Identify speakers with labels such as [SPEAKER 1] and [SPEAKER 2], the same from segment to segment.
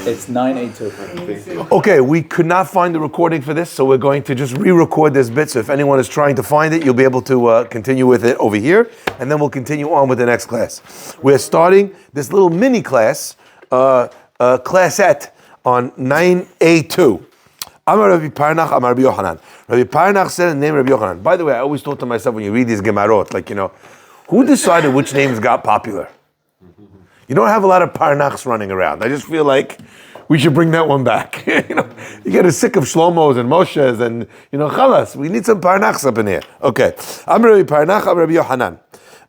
[SPEAKER 1] It's 982.
[SPEAKER 2] Okay, we could not find the recording for this, so we're going to just re-record this bit. So if anyone is trying to find it, you'll be able to continue with it over here, and then we'll continue on with the next class. We're starting this little mini class, classette on 9A2. Amar Rabbi Parnach, Amar Rabbi Yochanan. Rabbi Parnach said the name Rabbi Yochanan. By the way, I always thought to myself when you read these Gemarot, like, who decided which names got popular? You don't have a lot of Parnachs running around. I just feel like we should bring that one back. You get sick of Shlomos and Moshes and, Chalas. We need some Parnachs up in here. Okay. Amar Rabbi Parnach, Amar Rabbi Yochanan.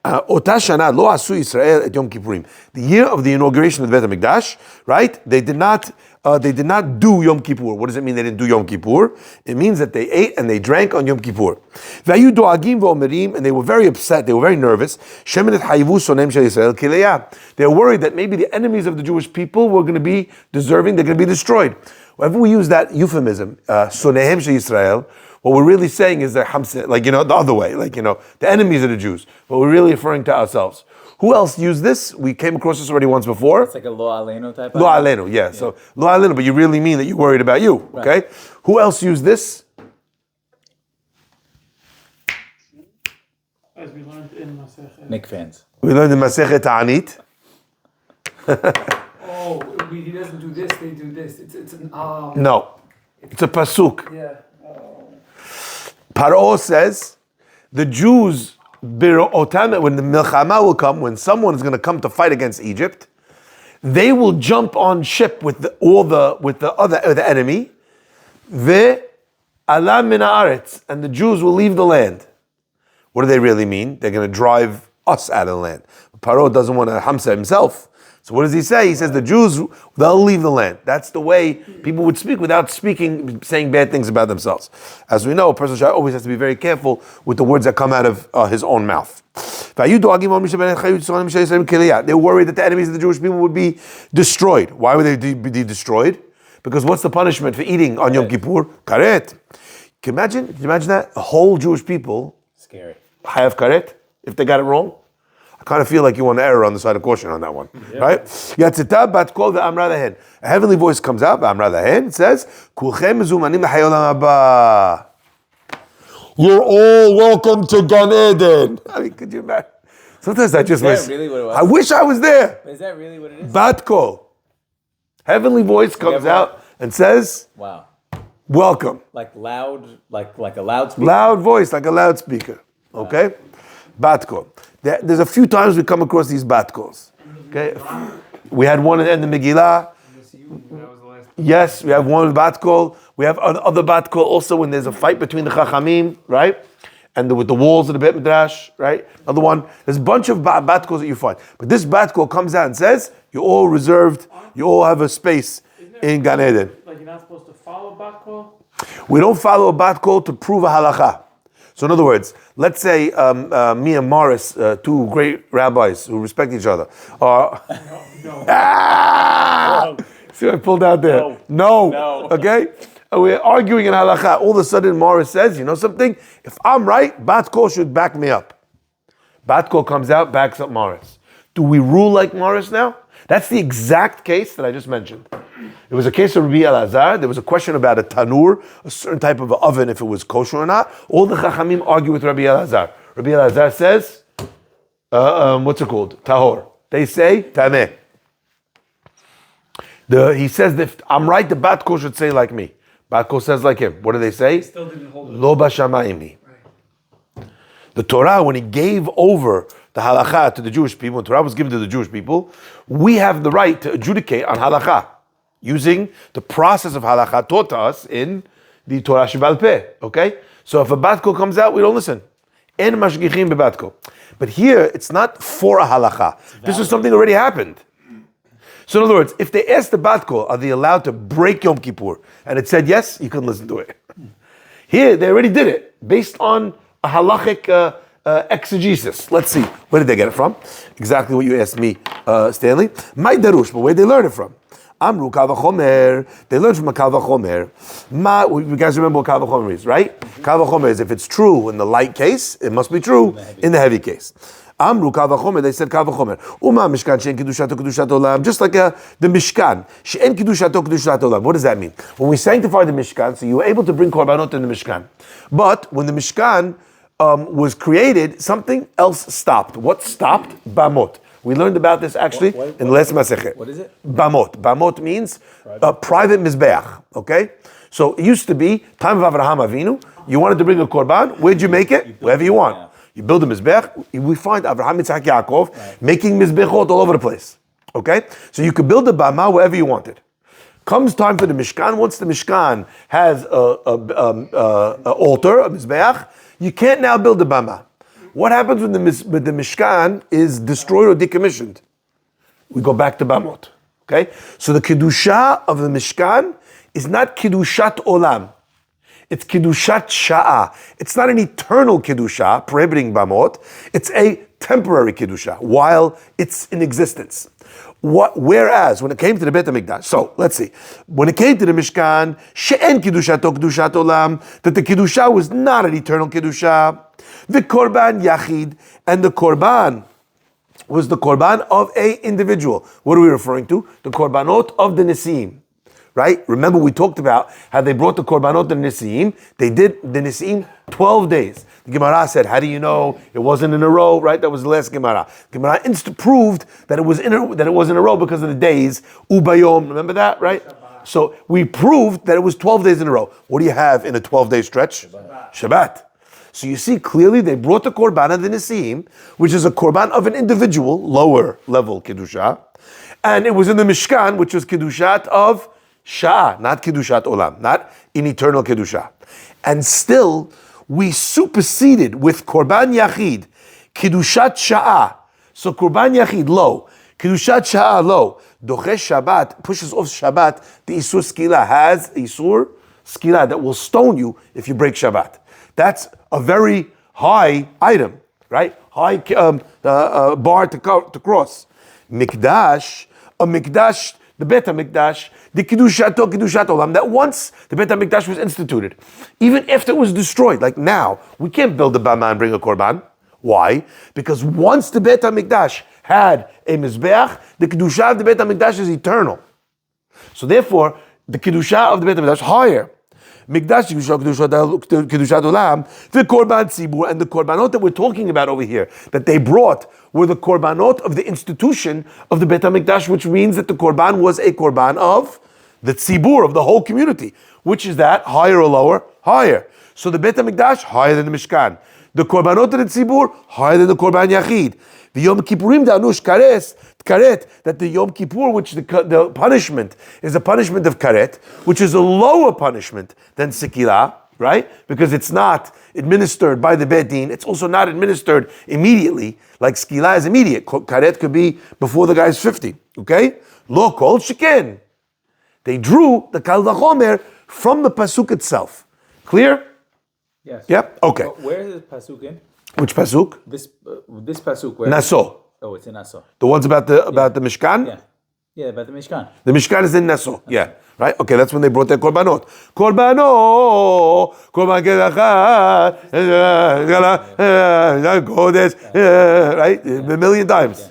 [SPEAKER 2] Ota shana lo asu Yisrael et Yom Kippurim. The year of the inauguration of the Beit HaMikdash, right? They did not do Yom Kippur. What does it mean they didn't do Yom Kippur? It means that they ate and they drank on Yom Kippur. Vayu doagim v'omerim, and they were very upset. They were very nervous. Shemenet hayivu sonem shel Yisrael kileya. They were worried that maybe the enemies of the Jewish people were going to be deserving. They're going to be destroyed. Whenever we use that euphemism, sonehem shel Yisrael, what we're really saying is that the other way, the enemies of the Jews. But we're really referring to ourselves. Who else used this? We came across this already once before.
[SPEAKER 1] It's like a lo aleno type.
[SPEAKER 2] Lo aleno, yeah. So lo aleno, but you really mean that you're worried about you, okay? Right. Who else used this?
[SPEAKER 3] As we learned in Masechet.
[SPEAKER 1] Nick fans.
[SPEAKER 2] We learned in Masechet Ta'anit.
[SPEAKER 3] He doesn't do this, they do this. It's an
[SPEAKER 2] No, it's a pasuk.
[SPEAKER 3] Yeah.
[SPEAKER 2] Paro says, the Jews, when the milchama will come, when someone is going to come to fight against Egypt, they will jump on ship with the enemy, ve'ala min haaretz, and the Jews will leave the land. What do they really mean? They're going to drive us out of the land. Paro doesn't want to hamsa himself. So what does he say? He says the Jews, they'll leave the land. That's the way people would speak without saying bad things about themselves. As we know, a person always has to be very careful with the words that come out of his own mouth. They were worried that the enemies of the Jewish people would be destroyed. Why would they be destroyed? Because what's the punishment for eating on Yom Kippur? Karet. Can you imagine that? A whole Jewish people
[SPEAKER 1] scary.
[SPEAKER 2] Have karet if they got it wrong? I kind of feel like you want to err on the side of caution on that one, right? Yatzita bat kol ve'amra lahen. A heavenly voice comes out, ve'amra lahen, it says, Kulchem mezumanim l'chayei olam haba. You're all welcome to Gan Eden. I mean, could you imagine? Sometimes I just wish.
[SPEAKER 1] Really what it was?
[SPEAKER 2] I wish I was there.
[SPEAKER 1] Is that really what it is?
[SPEAKER 2] Bat kol. Heavenly voice comes out and says,
[SPEAKER 1] wow.
[SPEAKER 2] Welcome.
[SPEAKER 1] Like loud, like a loudspeaker?
[SPEAKER 2] Loud voice, like a loudspeaker. Okay? Wow. Bat kol. There's a few times we come across these bat calls. Okay, we had one in the Megillah. Yes, we have one bat call. We have other bat call also when there's a fight between the Chachamim, right? And with the walls of the Beit Midrash, right? Another one. There's a bunch of bat calls that you find. But this bat call comes out and says, you're all reserved, you all have a space in Gan Eden.
[SPEAKER 3] Like you're not supposed to follow bat call?
[SPEAKER 2] We don't follow a bat call to prove a halakha. So in other words, let's say me and Morris, two great rabbis who respect each other, are... No. See what I pulled out there? No. Okay? And we're arguing in halakha. All of a sudden Morris says, you know something? If I'm right, Bat Kol should back me up. Bat Kol comes out, backs up Morris. Do we rule like Morris now? That's the exact case that I just mentioned. It was a case of Rabbi Elazar. There was a question about a tanur, a certain type of oven, if it was kosher or not. All the Chachamim argue with Rabbi Elazar. Rabbi Elazar says, what's it called? Tahor. They say, tameh. He says, if I'm right, the Bat Kol should say like me. Bat Kol says like him. What do they say?
[SPEAKER 3] Still didn't hold it.
[SPEAKER 2] Lo b'shamayim. The Torah, when he gave over the halakha to the Jewish people, when Torah was given to the Jewish people, we have the right to adjudicate on halakha using the process of halakha taught to us in the Torah Shebal Peh. Okay? So if a bat kol comes out, we don't listen. En mashgichim bebat kol. But here, it's not for a halakha. This is something that already happened. So in other words, if they asked the bat kol, are they allowed to break Yom Kippur? And it said yes, you can listen to it. Here, they already did it based on a halachic exegesis. Let's see. Where did they get it from? Exactly what you asked me, Stanley. My darush, but where did they learn it from? Amru kal v'chomer. They learned from a kal v'chomer. You guys remember what kal v'chomer is, right? Kal v'chomer is if it's true in the light case, it must be true in the heavy case. Amru kal v'chomer, they said kal v'chomer. Uma mishkan she'en kedushato kedushat olam, just like the mishkan she'en kedushato kedushat olam. What does that mean? When we sanctify the mishkan, so you were able to bring korbanot in the mishkan, but when the mishkan was created, something else stopped. What stopped? Bamot. We learned about this actually in the last Masechet.
[SPEAKER 1] What is it?
[SPEAKER 2] Bamot. Bamot means a private mizbeach. Okay? So it used to be, time of Avraham Avinu, you wanted to bring a korban, where'd you make it? Wherever you want. Yeah. You build a mizbeach. We find Avraham, Yitzhak, Yaakov making mizbechot all over the place. Okay? So you could build a bama wherever you wanted. Comes time for the Mishkan. Once the Mishkan has a altar, a mizbeach, you can't now build a bama. What happens when the Mishkan is destroyed or decommissioned? We go back to Bamot. Okay? So the Kedusha of the Mishkan is not Kedushat Olam. It's Kedushat Sha'ah. It's not an eternal Kedusha, prohibiting Bamot. It's a temporary Kedusha, while it's in existence. Whereas, when it came to the Beit HaMikdash, so, let's see. When it came to the Mishkan, She'en Kedushato Kedushat Olam, that the Kedusha was not an eternal Kedusha. The Korban Yachid, and the Korban was the Korban of a individual. What are we referring to? The Korbanot of the Nisim. Right? Remember we talked about how they brought the Korbanot to the Nisim. They did the Nisim 12 days. The Gemara said, how do you know it wasn't in a row? Right? That was the last Gemara. Gemara proved that it was in a row because of the days. Ubayom, remember that? Right? So we proved that it was 12 days in a row. What do you have in a 12-day stretch? Shabbat. So you see clearly they brought the Korban of the Nisim, which is a Korban of an individual, lower level Kedusha. And it was in the Mishkan, which was Kedushat of Sha'ah, not Kedushat Olam, not in eternal Kedusha. And still, we superseded with Korban Yachid, Kedushat Sha'ah. So Korban Yachid, low. Kedushat Sha'ah, low. Dochesh Shabbat, pushes off Shabbat. The Isur Skila has Isur Skila that will stone you if you break Shabbat. That's a very high item, right? High bar to cross. Mikdash, a Mikdash, the Beit HaMikdash, the Kedushat Olam, that once the Beit HaMikdash was instituted, even after it was destroyed, like now, we can't build a Bama and bring a Korban. Why? Because once the Beit HaMikdash had a Mizbeach, the Kedusha of the Beit HaMikdash is eternal. So therefore, the Kedusha of the Beit HaMikdash is higher. Mikdash Kedushat Olam, the Korban Tzibur, and the Korbanot that we're talking about over here, that they brought, were the Korbanot of the institution of the Beit HaMikdash, which means that the Korban was a Korban of the Tzibur, of the whole community. Which is that, higher or lower? Higher. So the Beit HaMikdash, higher than the Mishkan. The Korbanot of the Tzibur, higher than the Korban Yachid. The Yom Kippurim Danush Karet, that the Yom Kippur, which the punishment is a punishment of Karet, which is a lower punishment than Sikila, right? Because it's not administered by the Beit Din, it's also not administered immediately, like Sikila is immediate. Karet could be before the guy's 50, okay? Lo kol shiken. They drew the Kal Vachomer from the Pasuk itself. Clear?
[SPEAKER 1] Yes.
[SPEAKER 2] Yep, okay.
[SPEAKER 1] Where is this Pasuk in?
[SPEAKER 2] Which Pasuk?
[SPEAKER 1] This Pasuk. Where?
[SPEAKER 2] Naso.
[SPEAKER 1] Oh, it's in Naso.
[SPEAKER 2] The ones about the Mishkan?
[SPEAKER 1] Yeah. Yeah, about the Mishkan.
[SPEAKER 2] The Mishkan is in Naso. Yeah. Right? Okay, that's when they brought their Korbanot. Korban Kodesh, right? A million times.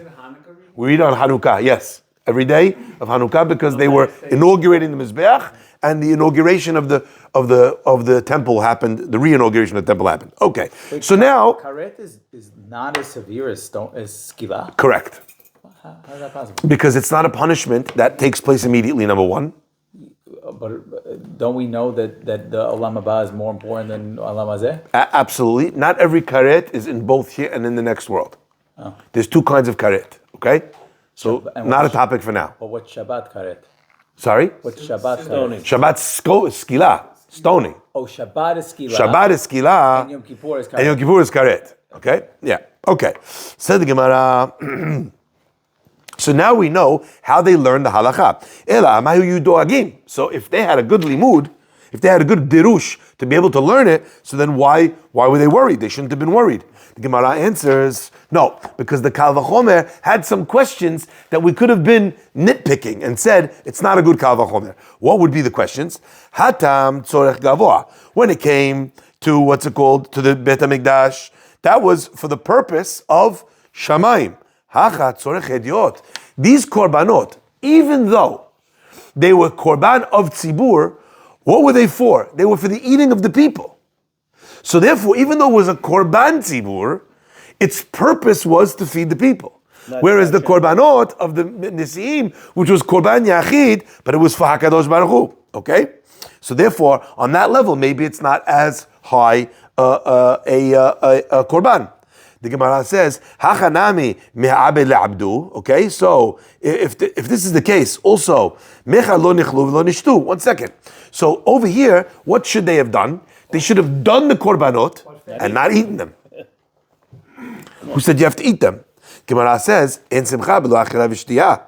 [SPEAKER 2] We read on Hanukkah, yes. Every day of Hanukkah, because they were inaugurating the Mizbeach, and the inauguration of the temple happened, the re-inauguration of the temple happened. Okay.
[SPEAKER 1] Wait,
[SPEAKER 2] so now
[SPEAKER 1] Karet is not as severe as Skila.
[SPEAKER 2] correct.
[SPEAKER 1] How is that possible?
[SPEAKER 2] Because it's not a punishment that takes place immediately, number one.
[SPEAKER 1] But don't we know that the Olam Haba is more important than Olam Hazeh?
[SPEAKER 2] Absolutely. Not every karet is in both here and in the next world.
[SPEAKER 1] Oh.
[SPEAKER 2] There's two kinds of karet, okay? So
[SPEAKER 1] And
[SPEAKER 2] not a
[SPEAKER 1] what's-
[SPEAKER 2] topic for now.
[SPEAKER 1] But what's Shabbat Karet?
[SPEAKER 2] Sorry?
[SPEAKER 1] What's Shabbat Karet?
[SPEAKER 2] Shabbat skila, stoning.
[SPEAKER 1] Oh, Shabbat is Skila.
[SPEAKER 2] Shabbat is skila,
[SPEAKER 1] And Yom Kippur is
[SPEAKER 2] and
[SPEAKER 1] Karet.
[SPEAKER 2] Yom Kippur is karet. Okay? Yeah. Okay. Said the Gemara. So now we know how they learned the halakha. Ela amayu yudoagim. So if they had a good limud, if they had a good dirush to be able to learn it, so then why were they worried? They shouldn't have been worried. The Gemara answers, no, because the Kal Vachomer had some questions that we could have been nitpicking and said, it's not a good Kal Vachomer. What would be the questions? Hatam tzorech gavoa. When it came to, to the Beit HaMikdash, that was for the purpose of Shamayim, hacha tzorech hediot. These korbanot, even though they were korban of tzibur, what were they for? They were for the eating of the people. So therefore, even though it was a korban tzibur, its purpose was to feed the people. Whereas the korbanot of the Nisi'im, which was korban yachid, but it was for HaKadosh Baruch Hu. Okay? So therefore, on that level, maybe it's not as high a korban. The Gemara says, "Hachanami me'abed le'abdu." Okay, so if this is the case, also mecha lo nichlu lo nishtu. 1 second. So over here, what should they have done? They should have done the korbanot and not eaten them. Who said you have to eat them? Gemara says, "En simcha b'lo achila v'shtiyah."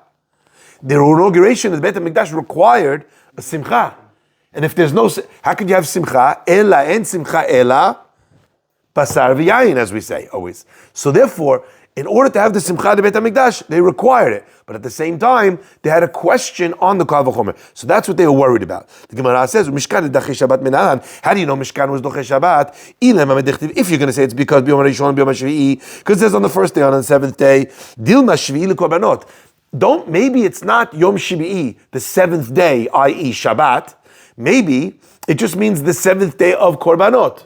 [SPEAKER 2] The inauguration of the Beit HaMikdash required a simcha, and if there's no, how could you have simcha? Ela en simcha ela. Basar v'yayin, as we say always. So therefore, in order to have the Simcha de Beit HaMikdash, they required it. But at the same time, they had a question on the Kal V'chomer. So that's what they were worried about. The Gemara says, Mishkan Dachi Shabbat Minahan. How do you know Mishkan was Doche Shabbat? If you're going to say it's because B'yom Rishon, B'yom HaShvi'i, because it says on the first day, on the seventh day, Dilma Shvi'i L'Korbanot. Maybe it's not Yom Shvi'i, the seventh day, i.e. Shabbat. Maybe it just means the seventh day of Korbanot.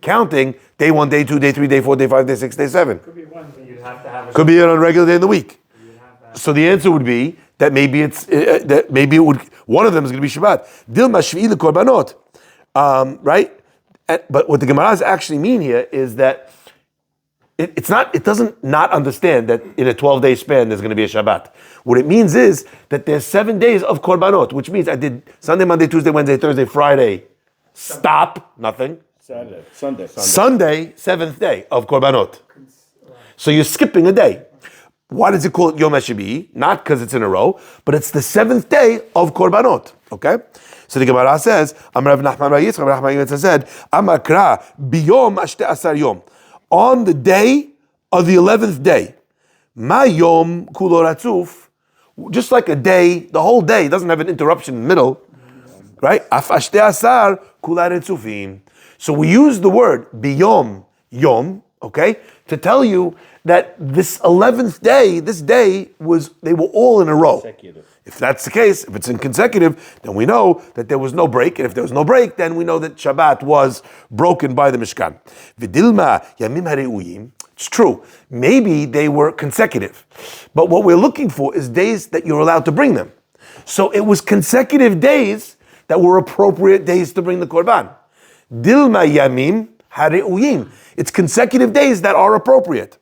[SPEAKER 2] Counting day 1, day 2, day 3, day 4, day 5, day 6, day 7.
[SPEAKER 3] Could be one, but you'd have to have
[SPEAKER 2] Could be on a regular day in the week. So the answer would be that maybe one of them is going to be Shabbat. Dilma Shvi'i L'Korbanot, right? But what the Gemaras actually mean here is that it doesn't not understand that in a 12-day span there's going to be a Shabbat. What it means is that there's 7 days of Korbanot, which means I did Sunday, Monday, Tuesday, Wednesday, Thursday, Friday. Stop, nothing. Sunday, 7th day of Korbanot. So you're skipping a day. Why does it call it Yom HaShibi? Not because it's in a row, but it's the 7th day of Korbanot. Okay? So the Gemara says, Amar Rav Nachman Bar Yitzchak, Rav Nachman Yitzchak said, Amar Kra, Biyom Ashte Asar Yom. On the day of the 11th day, Ma Yom Kulo Ratzuf, just like a day, the whole day doesn't have an interruption in the middle, right? Af Ashte Asar Kula Retzufim. So we use the word biyom, yom, okay, to tell you that this 11th day, this day they were all in a row. If that's the case, if it's in consecutive, then we know that there was no break. And if there was no break, then we know that Shabbat was broken by the Mishkan. V'dilma yamim hareuyim. It's true. Maybe they were consecutive. But what we're looking for is days that you're allowed to bring them. So it was consecutive days that were appropriate days to bring the Korban. Dilma yamim hareuyim. It's consecutive days that are appropriate.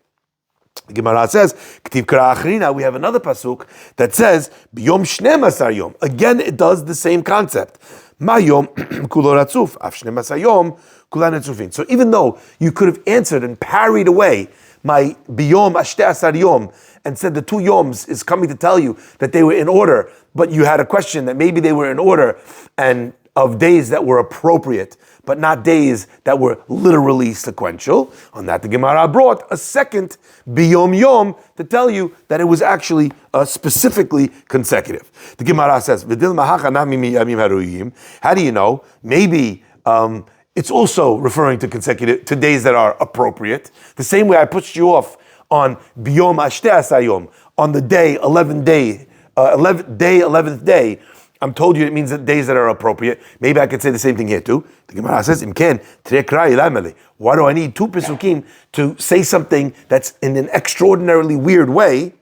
[SPEAKER 2] The Gemara says, K'tiv Kara Achrina, we have another pasuk that says, B'yom shnem asar yom. Again, it does the same concept. Ma yom kulo ratzuf, af shnem asar yom kulan etzufin. So even though you could have answered and parried away my b'yom ashte asar yom and said the 2 yoms is coming to tell you that they were in order, but you had a question that maybe they were in order and of days that were appropriate, but not days that were literally sequential. On that, the Gemara brought a second biyom yom to tell you that it was actually specifically consecutive. The Gemara says, "V'dil mahacha nami miyamim haruyim." How do you know? Maybe it's also referring to consecutive, to days that are appropriate. The same way I pushed you off on biyom ashte asayom, on the day 11th day. I'm told you it means that days that are appropriate. Maybe I could say the same thing here too. The Gemara says, "Imken trekra ilameli." Why do I need 2 pesukim to say something that's in an extraordinarily weird way,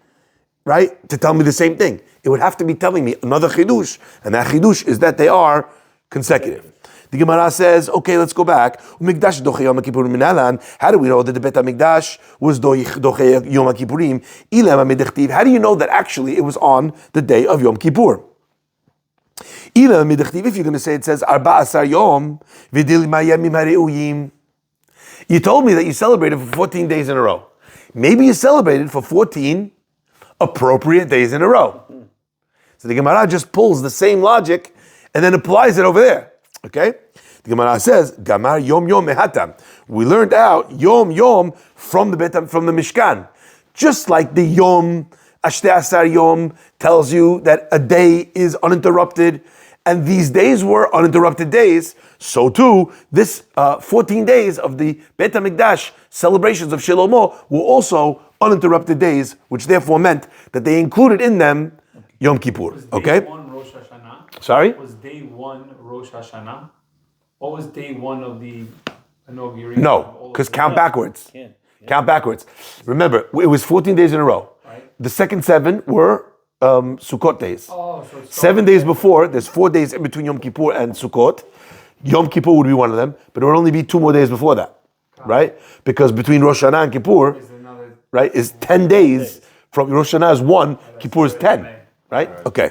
[SPEAKER 2] right? To tell me the same thing. It would have to be telling me another chidush, and that chidush is that they are consecutive. The Gemara says, okay, let's go back. How do we know that the Bet HaMikdash was doche Yom Kippurim? How do you know that actually it was on the day of Yom Kippur? If you're going to say it says Arba Asar Yom V'dil Mayamim Hareuyim, you told me that you celebrated for 14 days in a row. Maybe you celebrated for 14 appropriate days in a row. So the Gemara just pulls the same logic and then applies it over there. Okay? The Gemara says Gamar Yom Yom Mehatam. We learned out Yom Yom from the Mishkan, just like the Yom. Ashte Asar Yom tells you that a day is uninterrupted, and these days were uninterrupted days. So too, this 14 days of the Beit HaMikdash celebrations of Shlomo were also uninterrupted days, which therefore meant that they included in them Yom Kippur.
[SPEAKER 3] Was
[SPEAKER 2] Okay?
[SPEAKER 3] Day one Rosh Hashanah?
[SPEAKER 2] Sorry?
[SPEAKER 3] Was day one Rosh Hashanah? What was day one of the inauguration?
[SPEAKER 2] No, because count backwards.
[SPEAKER 1] Yeah.
[SPEAKER 2] Count backwards. Remember, it was 14 days in a row.
[SPEAKER 3] Right.
[SPEAKER 2] The second 7 were Sukkot days.
[SPEAKER 3] Oh, so it's
[SPEAKER 2] 7 days before, there's 4 days in between Yom Kippur and Sukkot. Yom Kippur would be one of them, but it would only be 2 more days before that, right? Because between Rosh Hashanah and Kippur,
[SPEAKER 3] is another.
[SPEAKER 2] right, is 10 days. From Rosh Hashanah is 1, Kippur is 10, right? Okay.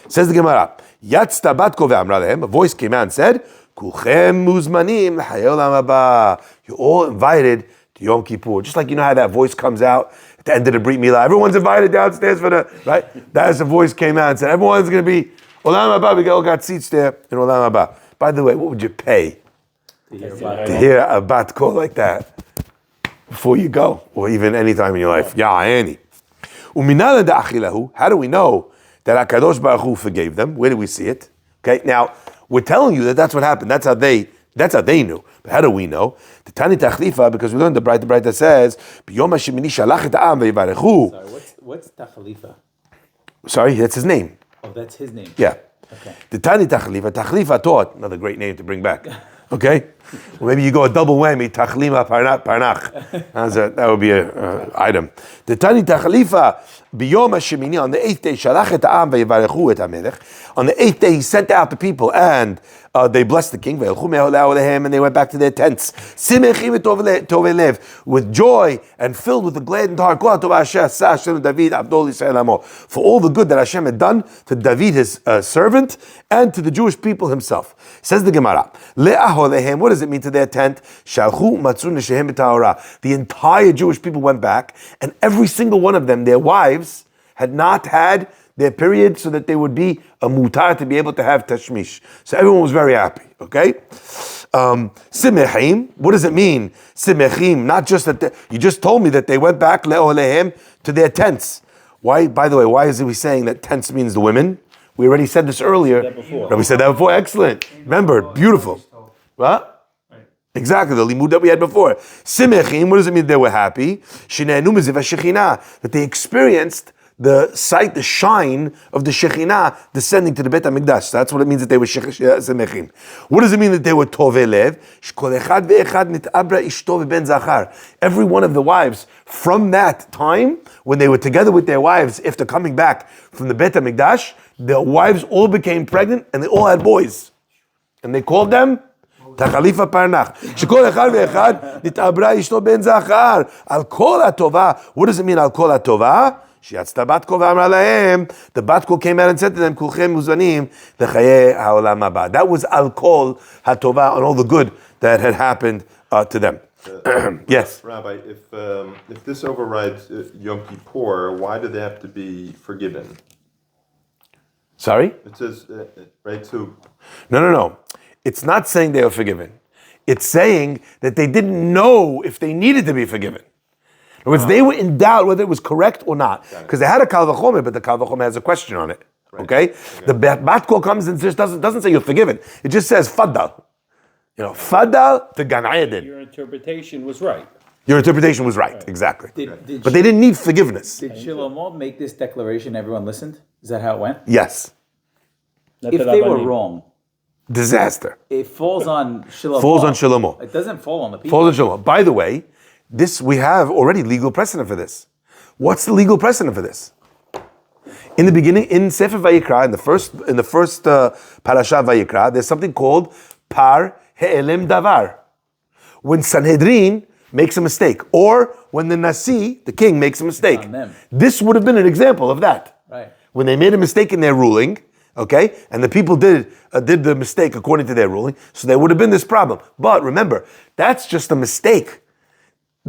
[SPEAKER 2] Says the Gemara, Yatzta bat kol ve'amra lehem, a voice came out and said, Kulchem muzmanim l'chayei olam haba. You're all invited to Yom Kippur. Just like you know how that voice comes out at the end of the Brit Milah. Everyone's invited downstairs for the, right? That's the voice came out and said, everyone's going to be Olam Haba. We all got seats there in Olam Haba. By the way, what would you pay to hear a bat call like that before you go, or even any time in your life? Yeah, Annie. Uminala da'achilahu. How do we know that HaKadosh Baruch Hu forgave them? Where do we see it? Okay, now we're telling you that that's what happened. That's how they knew. But how do we know? The Tani Tachlifa, because we learned the bright that says, B'yom hashemini shalach et ha'am ve'yivarechu.
[SPEAKER 1] Sorry, what's Tachalifa?
[SPEAKER 2] Sorry, that's his name.
[SPEAKER 1] Oh, that's his name.
[SPEAKER 2] Yeah.
[SPEAKER 1] Okay.
[SPEAKER 2] The Tani Tachlifa taught, another great name to bring back. Okay? Well, maybe you go a double whammy, Tachlima Parnach. That would be an item. The Tani Tachlifa, B'yom hashemini, on the 8th day, shalach et ha'am ve'yivarechu et ha'melech. On the 8th day, he sent out the people and they blessed the king, and they went back to their tents. With joy and filled with a gladdened heart. For all the good that Hashem had done to David, his servant, and to the Jewish people himself. Says the Gemara, what does it mean to their tent? The entire Jewish people went back, and every single one of them, their wives, had not had their period, so that they would be a mutar to be able to have tashmish. So everyone was very happy, okay? Simechim, what does it mean? Simechim, not just that, you just told me that they went back, le'olehem, to their tents. Why, by the way, why is he saying that tents means the women? We already said this earlier. No, we said that before, excellent. Remember, beautiful. What? Exactly, the limud that we had before. Simechim, what does it mean they were happy? Shinenu miziv hashechina, that they experienced the sight, the shine of the Shekhinah descending to the Beit HaMikdash. That's what it means that they were Semechim. What does it mean that they were Tovei Lev? Every one of the wives, from that time, when they were together with their wives, after coming back from the Beit HaMikdash, their wives all became pregnant and they all had boys. And they called them Tachalifa Parnach. Shekol echad ve'echad nit'abra ishto ben zachar. Al kol ha'tova. What does it mean, al kol ha'tova? The bat kol came out and said to them, Kulchem muzvanim l'chayei ha'olam haba. That was al kol hatova, on all the good that had happened to them. Yes?
[SPEAKER 4] Rabbi, if this overrides Yom Kippur, why do they have to be forgiven?
[SPEAKER 2] Sorry?
[SPEAKER 4] It says, right, so...
[SPEAKER 2] No. It's not saying they were forgiven. It's saying that they didn't know if they needed to be forgiven. In other words, they were in doubt whether it was correct or not. Because they had a Kal V'chomer, but the Kal V'chomer has a question on it. Right. Okay? The bat kol comes and just doesn't say you're forgiven. It just says Faddal. Faddal to Gan Eden.
[SPEAKER 5] Your interpretation was right.
[SPEAKER 2] Your interpretation was right, exactly.
[SPEAKER 1] But
[SPEAKER 2] they didn't need forgiveness.
[SPEAKER 1] Did Shlomo make this declaration? Everyone listened? Is that how it went?
[SPEAKER 2] Yes.
[SPEAKER 1] If they were wrong,
[SPEAKER 2] disaster.
[SPEAKER 1] it falls on Shlomo.
[SPEAKER 2] Falls on Shlomo.
[SPEAKER 1] It doesn't fall on the people.
[SPEAKER 2] Falls on Shlomo. By the way, we have already legal precedent for this. What's the legal precedent for this? In the beginning, in Sefer Vayikra, in the first parasha Vayikra, there's something called Par He'elim Davar. When Sanhedrin makes a mistake, or when the Nasi, the king, makes a mistake. This would have been an example of that.
[SPEAKER 1] Right.
[SPEAKER 2] When they made a mistake in their ruling, okay, and the people did the mistake according to their ruling, so there would have been this problem. But remember, that's just a mistake.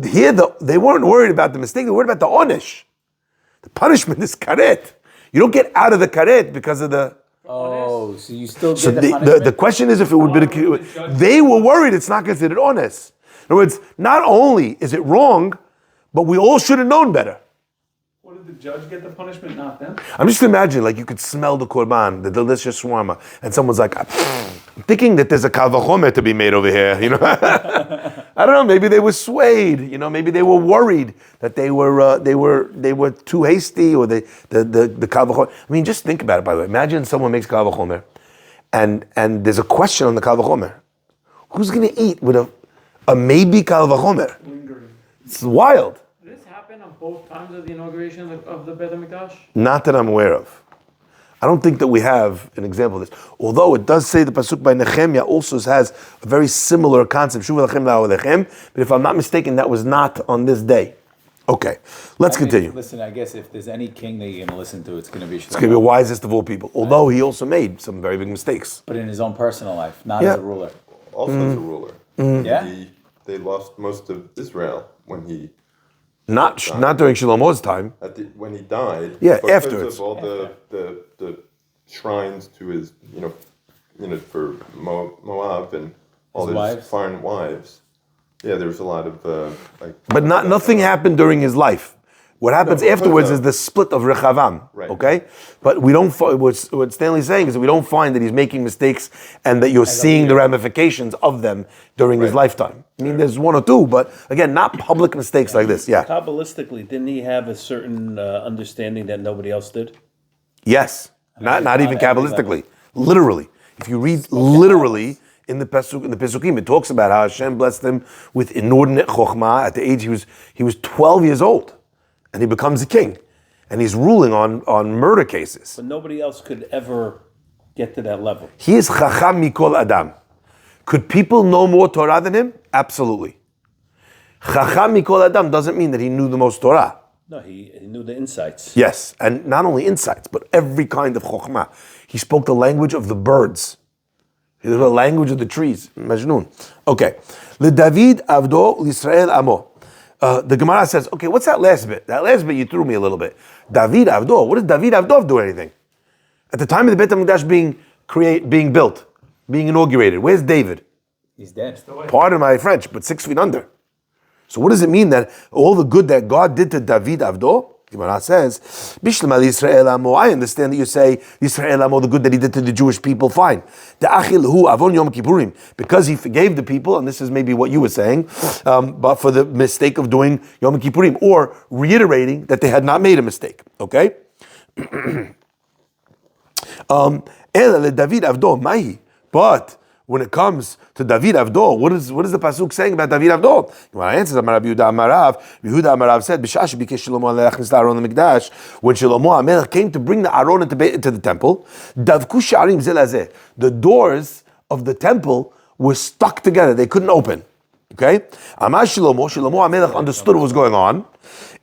[SPEAKER 2] Here, they weren't worried about the mistake, they were worried about the onish. The punishment is karet. You don't get out of the karet because of the...
[SPEAKER 1] Oh, so you still get
[SPEAKER 2] So
[SPEAKER 1] the punishment?
[SPEAKER 2] the question is if it would be... They were worried it's not considered honest. In other words, not only is it wrong, but we all should have known better.
[SPEAKER 3] What did the judge get the punishment, not them?
[SPEAKER 2] I'm just imagining, like you could smell the korban, the delicious shawarma, and someone's like, I'm thinking that there's a kal vachomer to be made over here, I don't know. Maybe they were swayed. Maybe they were worried that they were too hasty, or the kal v'chomer. I mean, just think about it. By the way, imagine someone makes kal v'chomer, and there's a question on the kal v'chomer. Who's going to eat with a maybe kal v'chomer?
[SPEAKER 3] Lingering.
[SPEAKER 2] It's wild.
[SPEAKER 3] Did this happen on both times of the inauguration of the Beit HaMikdash?
[SPEAKER 2] Not that I'm aware of. I don't think that we have an example of this. Although it does say the pasuk by Nehemiah also has a very similar concept. Shuv Elechem la'olechem. But if I'm not mistaken, that was not on this day. Okay, let's continue.
[SPEAKER 1] Listen, I guess if there's any king that you're going to listen to, it's going to be Shlomo.
[SPEAKER 2] It's going to be the wisest of all people. Although he also made some very big mistakes.
[SPEAKER 1] But in his own personal life, not as a ruler.
[SPEAKER 4] Also as a ruler.
[SPEAKER 1] Yeah?
[SPEAKER 4] They lost most of Israel when he
[SPEAKER 2] Not during Shlomo's time.
[SPEAKER 4] when he died.
[SPEAKER 2] Yeah,
[SPEAKER 4] because
[SPEAKER 2] afterwards.
[SPEAKER 4] of all the shrines to his for Moab and all
[SPEAKER 1] His
[SPEAKER 4] his
[SPEAKER 1] wives?
[SPEAKER 4] foreign wives. Yeah, there was a lot of
[SPEAKER 2] But nothing happened during his life. What happens
[SPEAKER 4] because
[SPEAKER 2] afterwards
[SPEAKER 4] of-
[SPEAKER 2] is the split of Rechavam.
[SPEAKER 4] Right.
[SPEAKER 2] Okay, but we don't. What Stanley's saying is that we don't find that he's making mistakes and that you're seeing the ramifications of them during his lifetime. I mean, there's one or two, but again, not public mistakes like this. Yeah.
[SPEAKER 5] Kabbalistically, didn't he have a certain understanding that nobody else did?
[SPEAKER 2] Yes. Not even
[SPEAKER 1] on every
[SPEAKER 2] kabbalistically. Literally, if you read literally in the Pesukim, it talks about how Hashem blessed him with inordinate chokhmah at the age he was 12 years old, and he becomes a king, and he's ruling on murder cases.
[SPEAKER 5] But nobody else could ever get to that level.
[SPEAKER 2] He is chacham mikol adam. Could people know more Torah than him? Absolutely. Chacham mikol adam doesn't mean that he knew the most Torah.
[SPEAKER 5] No, he knew the insights.
[SPEAKER 2] Yes, and not only insights, but every kind of chokhmah. He spoke the language of the birds. He spoke the language of the trees. Majnun. Okay. LeDavid avdo l'Yisrael amo. The Gemara says, okay, what's that last bit? That last bit you threw me a little bit. David avdo. What does David avdo do anything? At the time of the Beit HaMikdash being built, being inaugurated, where's David?
[SPEAKER 1] He's dead.
[SPEAKER 2] Pardon my French, but 6 feet under. So what does it mean that all the good that God did to David Avdo? Gemara says, Bishlema Yisrael Amo. I understand that you say Yisrael Amo, the good that he did to the Jewish people, fine. De'achil hu avon Yom Kippurim, because he forgave the people, and this is maybe what you were saying, but for the mistake of doing Yom Kippurim, or reiterating that they had not made a mistake. Okay? Ela le David Avdo mahi, but when it comes to David Avdo, what is the pasuk saying about David Avdo? Gemara answers, Amar Rabbi Yehuda Amarav. Yehuda Amarav said, "B'shash bikesh Shlomo le'achnis la'aron l'mikdash." When Shlomo HaMelech came to bring the Aron into the temple, davku sha'arim zeh lazeh. The doors of the temple were stuck together; they couldn't open. Okay, Amar Shlomo HaMelech understood what was going on.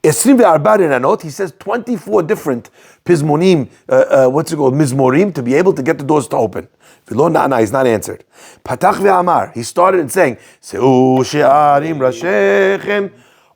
[SPEAKER 2] 24 renanot, he says 24 different pismonim, mizmorim, to be able to get the doors to open. V'lo na'ana, he's not answered. Patach ve'amar, he started in saying, Se'u she'arim rashechem,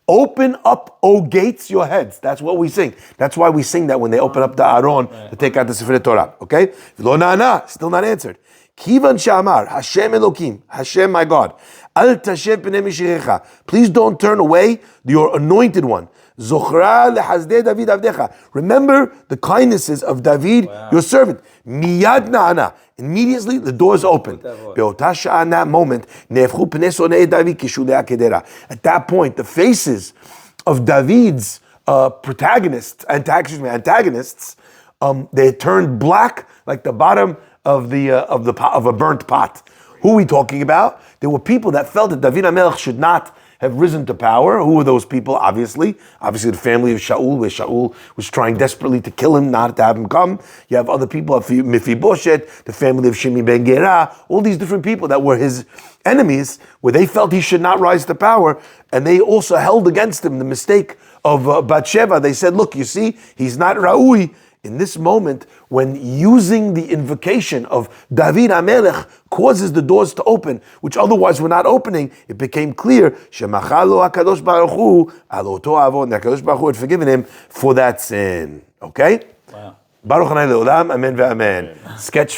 [SPEAKER 2] open up, O gates, your heads. That's what we sing. That's why we sing that when they open up the Aron to take out the Sefer Torah. Okay? V'lo na'ana, still not answered. Kivan she'amar, Hashem Elokim, Hashem my God, al tashev p'nei mishirecha, please don't turn away your anointed one. Zochra lehazdei David avdecha. Remember the kindnesses of David, your servant. Miyad na'ana. Immediately the doors opened. Be'ota sha'a, in that moment, ne'efchu pnei sonei David kishulei hakedera. At that point, the faces of David's antagonists, they turned black like the bottom of a burnt pot. Who are we talking about? There were people that felt that David HaMelech should not have risen to power. Who were those people? Obviously the family of Shaul, where Shaul was trying desperately to kill him, not to have him come. You have other people of Mephibosheth, the family of Shimi ben Gera, all these different people that were his enemies, where they felt he should not rise to power, and they also held against him the mistake of Bathsheba. They said, look, you see, he's not Ra'ui. In this moment, when using the invocation of David HaMelech causes the doors to open, which otherwise were not opening, it became clear, Shemachalo HaKadosh Baruch Hu, Aloto Avon, that HaKadosh Baruch Hu had forgiven him for that sin. Okay?
[SPEAKER 1] Wow.
[SPEAKER 2] Baruch Hanai Le'olam, Amen ve'amen. Sketch